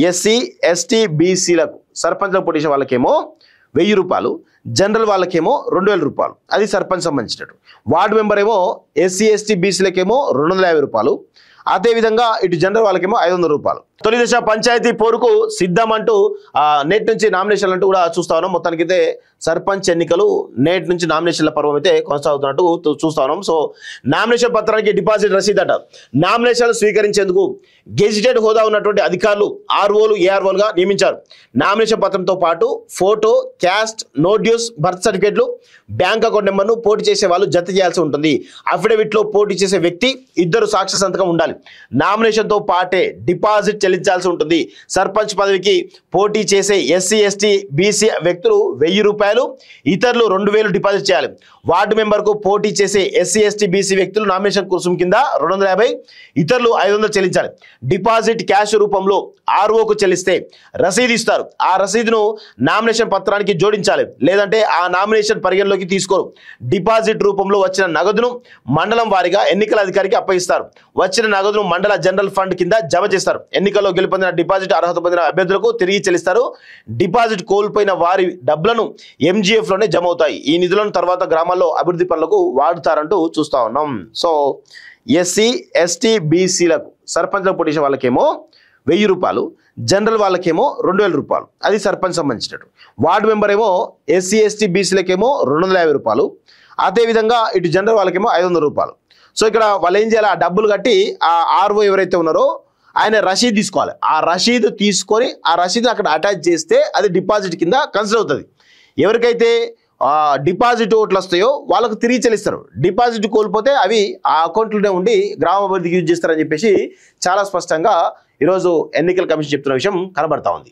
SC ST బీసీలకు సర్పంచ్లకు పోటీ చేసే వాళ్ళకేమో 1000 రూపాయలు, జనరల్ వాళ్ళకేమో 2000 రూపాయలు, అది సర్పంచ్ సంబంధించినట్టు. వార్డు మెంబర్ ఏమో ఎస్సీ ఎస్టీ బీసీలకేమో 250 రూపాయలు, అదేవిధంగా ఇటు జనరల్ వాళ్ళకేమో 500 రూపాయలు. తొలి దశ పంచాయతీ పోరుకు సిద్ధం అంటూ నేటి నుంచి నామినేషన్లు అంటూ కూడా చూస్తా ఉన్నాం. మొత్తానికైతే సర్పంచ్ ఎన్నికలు నేటి నుంచి నామినేషన్ల పర్వం అయితే కొనసాగుతున్నట్టు చూస్తా ఉన్నాం. సో నామినేషన్ పత్రానికి డిపాజిట్ రసీదు అట. నామినేషన్లు స్వీకరించేందుకు గెజిటెడ్ హోదా ఉన్నటువంటి అధికారులు ఆర్ఓలు ఏఆర్ఓలుగా నియమించారు. నామినేషన్ పత్రంతో పాటు photo, caste, no dues, birth సర్టిఫికేట్లు, బ్యాంక్ అకౌంట్ నెంబర్ను పోటీ చేసే వాళ్ళు జత చేయాల్సి ఉంటుంది. అఫిడవిట్లో పోటీ చేసే వ్యక్తి 2 సాక్షి సంతకం ఉండాలి. నామినేషన్తో పాటే డిపాజిట్ చెల్లించాల్సి ఉంటుంది. సర్పంచ్ పదవికి పోటీ చేసే ఎస్సీ ఎస్టీ బీసీ వ్యక్తులు 1000 రూపాయలు, ఇతరులు 2000 డిపాజిట్ చేయాలి. వార్డు మెంబర్కు పోటీ చేసే ఎస్సీ ఎస్టీ బీసీ వ్యక్తులు నామినేషన్ రుసుము కింద 250, ఇతరులు 500 చెల్లించాలి. డిపాజిట్ క్యాష్ రూపంలో ఆర్ఓకు చెల్లిస్తే రసీదు ఇస్తారు. ఆ రసీదును నామినేషన్ పత్రానికి జోడించాలి, లేదంటే ఆ నామినేషన్ పరిగణలోకి తీసుకోరు. డిపాజిట్ రూపంలో వచ్చిన నగదును మండలం వారీగా ఎన్నికల అధికారికి అప్పగిస్తారు. వచ్చిన నగదును మండల జనరల్ ఫండ్ కింద జమ చేస్తారు. ఎన్నికల్లో గెలుపొందిన డిపాజిట్ అర్హత పొందిన అభ్యర్థులకు తిరిగి చెల్లిస్తారు. డిపాజిట్ కోల్పోయిన వారి డబ్బులను MGF లోనే జమ అవుతాయి. ఈ నిధులను తర్వాత గ్రామాల్లో అభివృద్ధి పనులకు వాడుతారంటూ చూస్తా ఉన్నాం. సో ఎస్సీ ఎస్టీ బీసీలకు సర్పంచ్లకు పోటీ చేసే వాళ్ళకేమో 1000 రూపాయలు, జనరల్ వాళ్ళకేమో 2000 రూపాయలు, అది సర్పంచ్ సంబంధించినట్టు. వార్డు మెంబర్ ఏమో ఎస్సీ ఎస్టీ బీసీలకేమో 250 రూపాయలు, అదేవిధంగా ఇటు జనరల్ వాళ్ళకేమో 500 రూపాయలు. సో ఇక్కడ వాళ్ళు ఏం చేయాలి, ఆ డబ్బులు కట్టి ఆ ఆర్ఓ ఎవరైతే ఉన్నారో ఆయన రసీదు తీసుకోవాలి. ఆ రసీదు తీసుకొని ఆ రసీదు అక్కడ అటాచ్ చేస్తే అది డిపాజిట్ కింద కన్సిడర్ అవుతుంది. ఎవరికైతే డిపాజిట్ ఓట్లు వస్తాయో వాళ్ళకు తిరిగి చెల్లిస్తారు. డిపాజిట్ కోల్పోతే అవి ఆ అకౌంట్లోనే ఉండి గ్రామాభివృద్ధికి యూజ్ చేస్తారని చెప్పేసి చాలా స్పష్టంగా ఈరోజు ఎన్నికల కమిషన్ చెప్తున్న విషయం కనబడతా ఉంది.